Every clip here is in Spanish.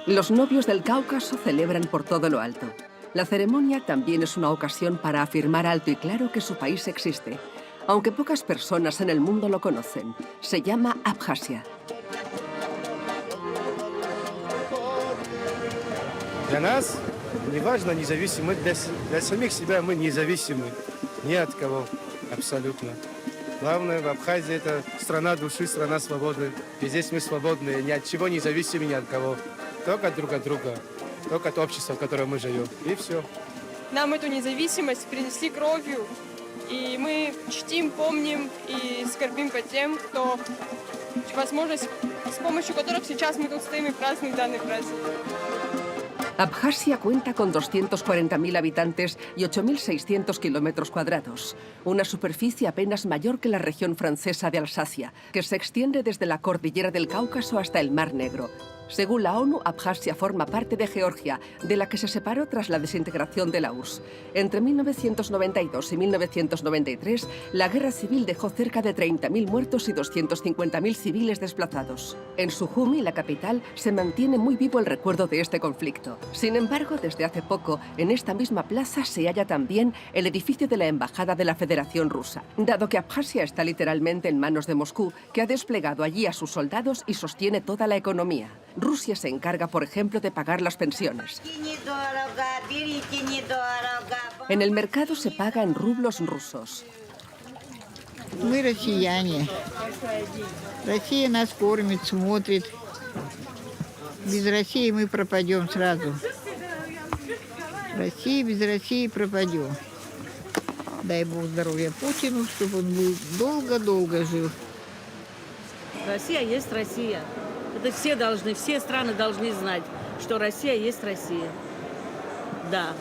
Los novios del Cáucaso celebran por todo lo alto. La ceremonia también es una ocasión para afirmar alto y claro que su país existe, aunque pocas personas en el mundo lo conocen. Se llama Abjasia. Для нас не важно независимы, для самих себя мы независимы, ни от кого абсолютно. Главное, в Абхазии это страна души, страна свободы. И здесь мы свободны, ни от чего не зависимы, ни от кого. Только друг от друга, только от общества, в котором мы живем. И все. Нам эту независимость принесли кровью, и мы чтим, помним и скорбим по тем, кто возможность, с помощью которых сейчас мы тут стоим и празднуем данный праздник. Abjasia cuenta con 240.000 habitantes y 8.600 kilómetros cuadrados, una superficie apenas mayor que la región francesa de Alsacia, que se extiende desde la cordillera del Cáucaso hasta el Mar Negro. Según la ONU, Abjasia forma parte de Georgia, de la que se separó tras la desintegración de la URSS. Entre 1992 y 1993, la guerra civil dejó cerca de 30.000 muertos y 250.000 civiles desplazados. En Sujumi, la capital, se mantiene muy vivo el recuerdo de este conflicto. Sin embargo, desde hace poco, en esta misma plaza se halla también el edificio de la Embajada de la Federación Rusa, dado que Abjasia está literalmente en manos de Moscú, que ha desplegado allí a sus soldados y sostiene toda la economía. Rusia se encarga, por ejemplo, de pagar las pensiones. En el mercado se paga en rublos rusos. Мы россияне. Россия нас кормит, смотрит. Без России мы пропадем сразу. Россия, без России пропадем. Дай Бог здоровья Путину, чтобы он был долго-долго жил. Россия есть Россия. Это все страны должны знать, что Россия есть Россия. Да,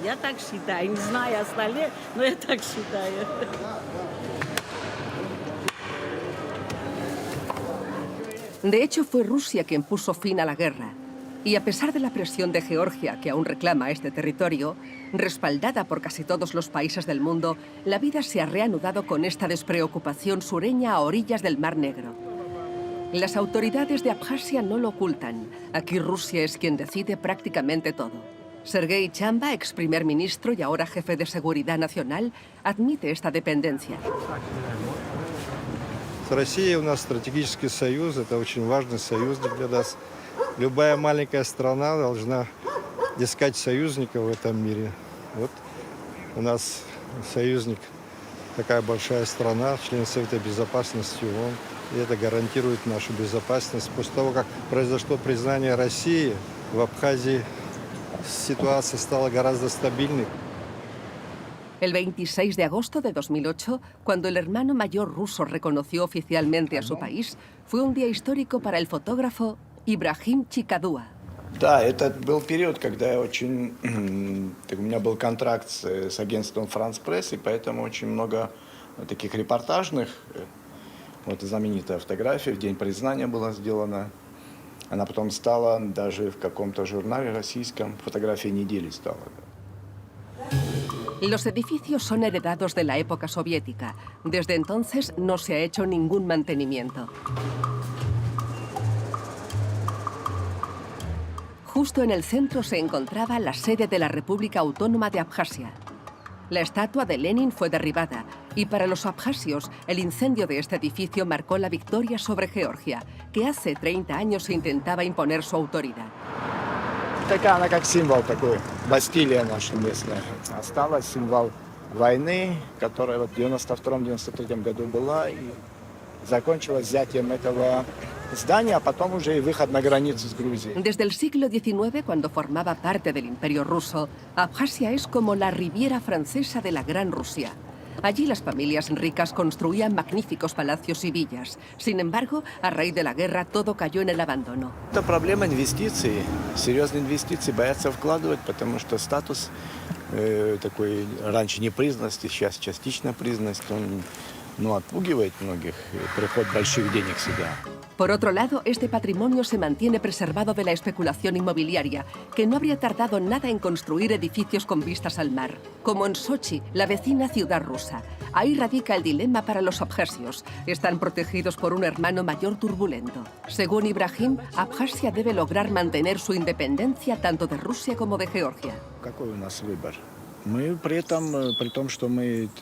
я так считаю. Не знаю остальные, но я так считаю. De hecho, fue Rusia quien puso fin a la guerra. Y a pesar de la presión de Georgia, que aún reclama este territorio, respaldada por casi todos los países del mundo, la vida se ha reanudado con esta despreocupación sureña a orillas del Mar Negro. Las autoridades de Abjasia no lo ocultan. Aquí Rusia es quien decide prácticamente todo. Sergei Chamba, ex primer ministro y ahora jefe de seguridad nacional, admite esta dependencia. С Россией у нас стратегический союз, это очень важный союзник для нас. Любая маленькая страна должна искать союзников в этом мире. Вот у нас союзник, такая большая страна, член Совета Безопасности ООН. И это гарантирует нашу безопасность. После того, как произошло признание России, в Абхазии ситуация стала гораздо стабильной. El 26 de agosto de 2008, cuando el hermano mayor ruso reconoció oficialmente a su país, fue un día histórico para el fotógrafo Ibrahim Chikadua. Да, это был период, когда у меня был контракт с агентством France Press, и поэтому очень много таких репортажных. Вот знаменитая фотография, в день признания была сделана. Она потом стала даже в каком-то журнале российском, фотография недели стала. Los edificios son heredados de la época soviética. Desde entonces no se ha hecho ningún mantenimiento. Justo en el centro se encontraba la sede de la República Autónoma de Abjasia. La estatua de Lenin fue derribada y para los abjasios el incendio de este edificio marcó la victoria sobre Georgia, que hace 30 años se intentaba imponer su autoridad. Такая она как символ такой, Бастилия наша местная. Осталась символ войны, которая в 92-93 году была и закончилась взятием этого здания, а потом уже и выход на границу с Грузией. Desde el siglo XIX, cuando formaba parte del Imperio ruso, Abjasia es como la Riviera francesa de la Gran Rusia. Allí las familias ricas construían magníficos palacios y villas. Sin embargo, a raíz de la guerra, todo cayó en el abandono. Это проблема инвестиций. Серьезные инвестиции боятся вкладывать, потому что статус такой раньше непризнанности, сейчас частичная признанность, он отпугивает многих приход больших денег сюда. Por otro lado, este patrimonio se mantiene preservado de la especulación inmobiliaria, que no habría tardado nada en construir edificios con vistas al mar, como en Sochi, la vecina ciudad rusa. Ahí radica el dilema para los abjasios. Están protegidos por un hermano mayor turbulento. Según Ibrahim, Abjasia debe lograr mantener su independencia tanto de Rusia como de Georgia. Какой у нас выбор? Мы при том, что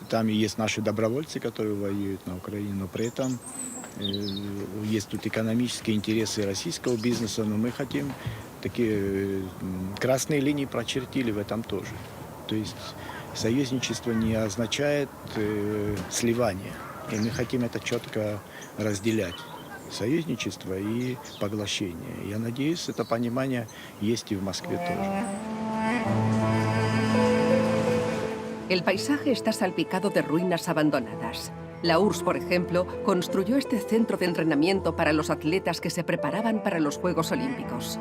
там есть наши добровольцы, которые воюют на Украине, но при этом есть тут экономические интересы российского бизнеса, но мы хотим такие красные линии прочертили в этом тоже. То есть союзничество не означает сливание, и мы хотим это четко разделять. Союзничество и поглощение. Я надеюсь, это понимание есть и в Москве тоже. El paisaje está salpicado de ruinas abandonadas. La URSS, por ejemplo, construyó este centro de entrenamiento para los atletas que se preparaban para los Juegos Olímpicos.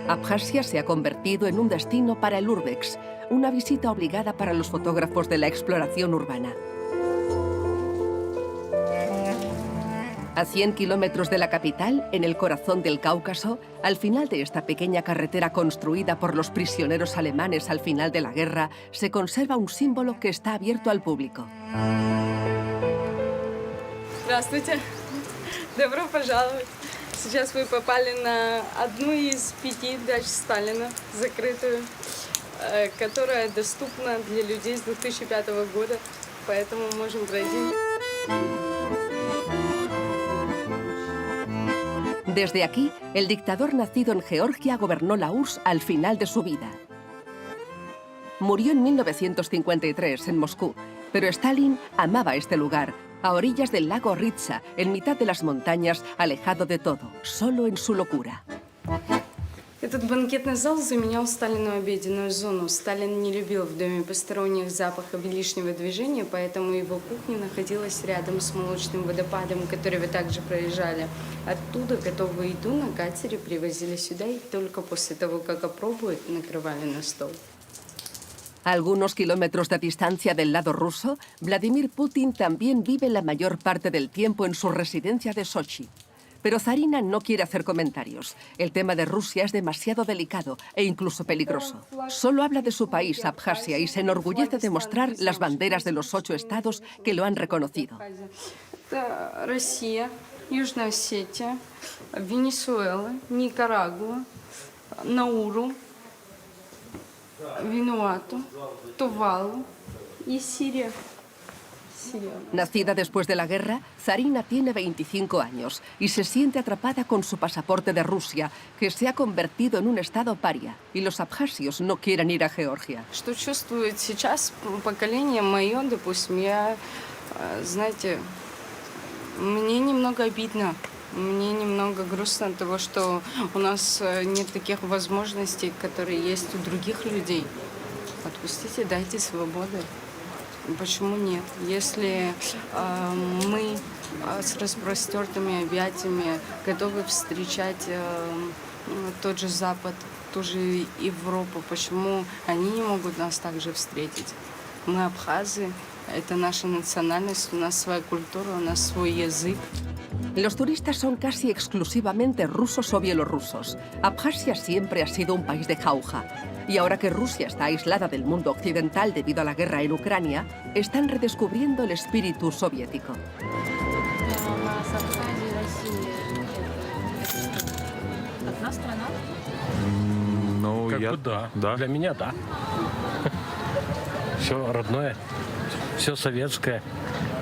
Abjasia se ha convertido en un destino para el Urbex, una visita obligada para los fotógrafos de la exploración urbana. A 100 kilómetros de la capital, en el corazón del Cáucaso, al final de esta pequeña carretera construida por los prisioneros alemanes al final de la guerra, se conserva un símbolo que está abierto al público. Здравствуйте. Добро пожаловать. Сейчас вы попали на одну из 5 дач Сталина, закрытую, которая доступна для людей с 2005 года, поэтому можем пройти. Desde aquí, el dictador nacido en Georgia gobernó la URSS al final de su vida. Murió en 1953 en Moscú, pero Stalin amaba este lugar, a orillas del lago Ritsa, en mitad de las montañas, alejado de todo, solo en su locura. Этот банкетный зал заменял Сталину обеденную зону. Сталин не любил в доме посторонних запахов и лишнего движения, поэтому его кухня находилась рядом с молочным водопадом, который вы также проезжали. Оттуда готовую еду на катере привозили сюда и только после того, как опробуют, накрывали на стол. A algunos kilómetros de distancia del lado ruso, Vladimir Putin también vive la mayor parte del tiempo en su residencia de Sochi. Pero Zarina no quiere hacer comentarios. El tema de Rusia es demasiado delicado e incluso peligroso. Solo habla de su país, Abjasia, y se enorgullece de mostrar las banderas de los 8 estados que lo han reconocido. Россия, Южная Осетия, Венесуэла, Никарагуа, Науру, Вануату, Тувалу y Siria. Nacida después de la guerra, Zarina tiene 25 años y se siente atrapada con su pasaporte de Rusia, que se ha convertido en un estado paria, y los abjasios no quieren ir a Georgia. Что чувствует сейчас поколение мое, допустим, я, знаете, мне немного обидно, мне немного грустно от того, что у нас нет таких возможностей, которые есть у других людей. Отпустите, дайте свободу. Почему нет? Если мы с распростертыми объятиями готовы встречать тот же Запад, ту же Европу, почему они не могут нас также встретить? Мы абхазы, это наша национальность, у нас своя культура, у нас свой язык. Los turistas son casi exclusivamente rusos o bielorrusos. Abjasia siempre ha sido un país de jauja. Y ahora que Rusia está aislada del mundo occidental debido a la guerra en Ucrania, están redescubriendo el espíritu soviético. Одна страна? Ну, Как бы да. Для меня да. Все родное, все советское.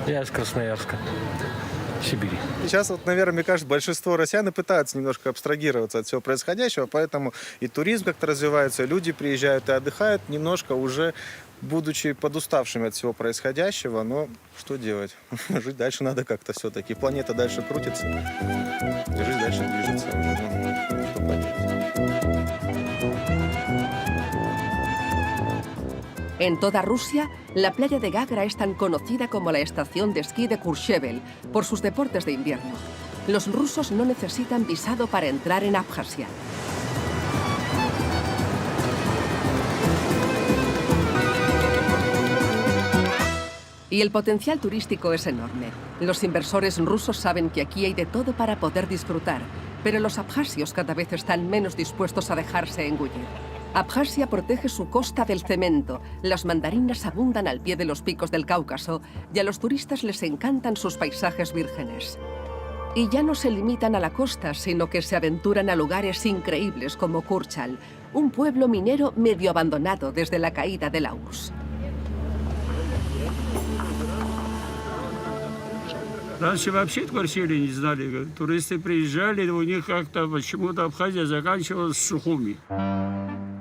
Я из Красноярска, Сибири. Сейчас, вот, наверное, мне кажется, большинство россиян пытаются немножко абстрагироваться от всего происходящего, поэтому и туризм как-то развивается, и люди приезжают и отдыхают немножко уже, будучи подуставшими от всего происходящего, но что делать? Жить дальше надо как-то все-таки. Планета дальше крутится, и жизнь дальше движется уже. Ну, что поделать? En toda Rusia, la playa de Gagra es tan conocida como la estación de esquí de Courchevel por sus deportes de invierno. Los rusos no necesitan visado para entrar en Abjasia. Y el potencial turístico es enorme. Los inversores rusos saben que aquí hay de todo para poder disfrutar, pero los abjasios cada vez están menos dispuestos a dejarse engullir. Abjasia protege su costa del cemento, las mandarinas abundan al pie de los picos del Cáucaso y a los turistas les encantan sus paisajes vírgenes. Y ya no se limitan a la costa, sino que se aventuran a lugares increíbles como Kurchal, un pueblo minero medio abandonado desde la caída de la URSS. Раньше вообще квартиры не знали. Туристы приезжали, у них как-то почему-то Абхазия заканчивалась в Сухуми.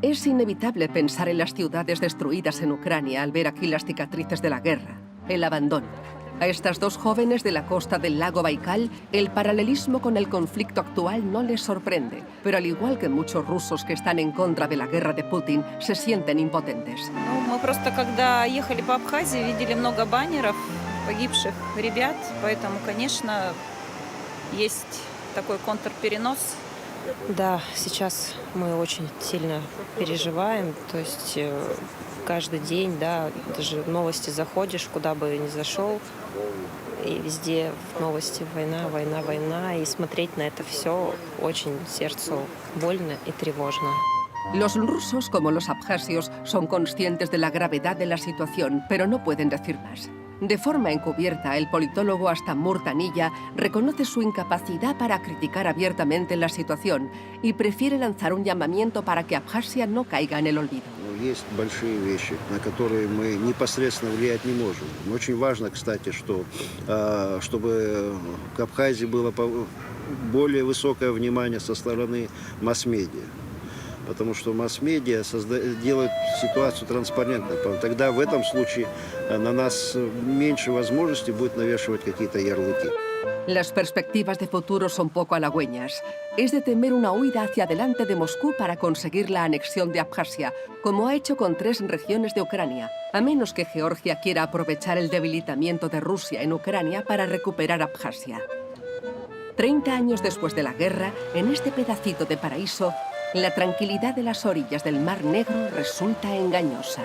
Es inevitable pensar en las ciudades destruidas en Ucrania al ver aquí las cicatrices de la guerra, el abandono. A estas dos jóvenes de la costa del lago Baikal, el paralelismo con el conflicto actual no les sorprende, pero al igual que muchos rusos que están en contra de la guerra de Putin, se sienten impotentes. Мы просто, когда ехали по Абхазии, видели много баннеров погибших ребят, поэтому, конечно, есть такой контрперенос. Да, сейчас мы очень сильно переживаем, то есть каждый день, да, даже в новости заходишь, куда бы ни зашел, и везде в новости война, война, война, и смотреть на это все очень сердцу больно и тревожно. Los rusos, como los abjasios, son conscientes de la gravedad de la situación, pero no pueden decir más. De forma encubierta, el politólogo Astamur Tanilla reconoce su incapacidad para criticar abiertamente la situación y prefiere lanzar un llamamiento para que Abjasia no caiga en el olvido. Есть большие вещи, на которые мы непосредственно влиять не можем. Очень важно, кстати, чтобы к Абхазии было более высокое внимание со стороны масс-медиа. Потому что масс-медиа делают ситуацию транспарентной. Тогда в этом случае на нас меньше возможностей будет навешивать какие-то ярлыки. Las perspectivas de futuro son poco halagüeñas. Es de temer una huida hacia adelante de Moscú para conseguir la anexión de Abjasia, como ha hecho con 3 regiones de Ucrania, a menos que Georgia quiera aprovechar el debilitamiento de Rusia en Ucrania para recuperar Abjasia. 30 años después de la guerra, en este pedacito de paraíso, la tranquilidad de las orillas del Mar Negro resulta engañosa.